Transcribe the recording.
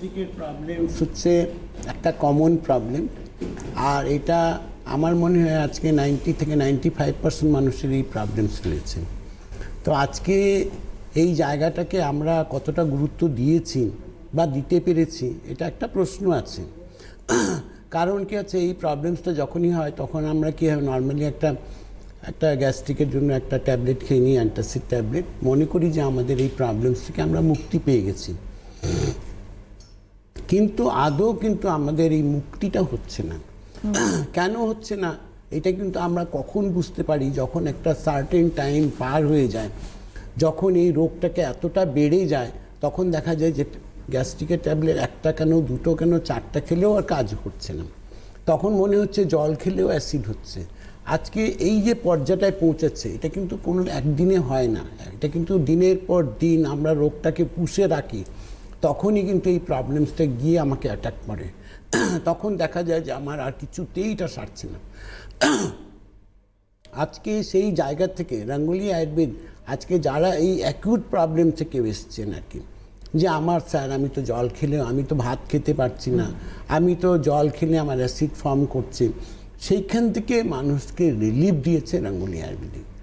গ্যাস্ট্রিকের প্রবলেম হচ্ছে একটা কমন প্রবলেম, আর এটা আমার মনে হয় আজকে 90 থেকে 95% মানুষের এই প্রবলেমস রয়েছে। তো আজকে এই জায়গাটাকে আমরা কতটা গুরুত্ব দিয়েছি বা দিতে পেরেছি, এটা একটা প্রশ্ন আছে। কারণ কি আছে, এই প্রবলেমসটা যখনই হয় তখন আমরা কী হয়, নর্মালি একটা গ্যাস্ট্রিকের জন্য একটা ট্যাবলেট খেয়ে নিই, অ্যান্টাসিড ট্যাবলেট, মনে করি যে আমাদের এই প্রবলেমস থেকে আমরা মুক্তি পেয়ে গেছি। কিন্তু আদৌ কিন্তু আমাদের এই মুক্তিটা হচ্ছে না। কেন হচ্ছে না এটা কিন্তু আমরা কখন বুঝতে পারি, যখন একটা সার্টেন টাইম পার হয়ে যায়, যখন এই রোগটাকে এতটা বেড়ে যায়, তখন দেখা যায় যে গ্যাস্ট্রিকের ট্যাবলেট একটা কেন, দুটো কেন, চারটা খেলেও আর কাজ করছে না। তখন মনে হচ্ছে জল খেলেও অ্যাসিড হচ্ছে। আজকে এই যে পর্যায়টায় পৌঁছাচ্ছে, এটা কিন্তু কোনো একদিনে হয় না, এটা কিন্তু দিনের পর দিন আমরা রোগটাকে পুষে রাখি, তখনই কিন্তু এই প্রবলেমসটা গিয়ে আমাকে অ্যাটাক করে। তখন দেখা যায় যে আমার আর কিছুতেই এটা সারছে না। আজকে সেই জায়গা থেকে রঙ্গোলি আয়ুর্বেদ আজকে যারা এই অ্যাকিউট প্রবলেম থেকে এসছেন আর কি, যে আমার স্যার আমি তো জল খেলে, আমি তো ভাত খেতে পারছি না, আমি তো জল খেলে আমার অ্যাসিড ফর্ম করছে, সেইখান থেকে মানুষকে রিলিফ দিয়েছে রঙ্গোলি আয়ুর্বেদিক।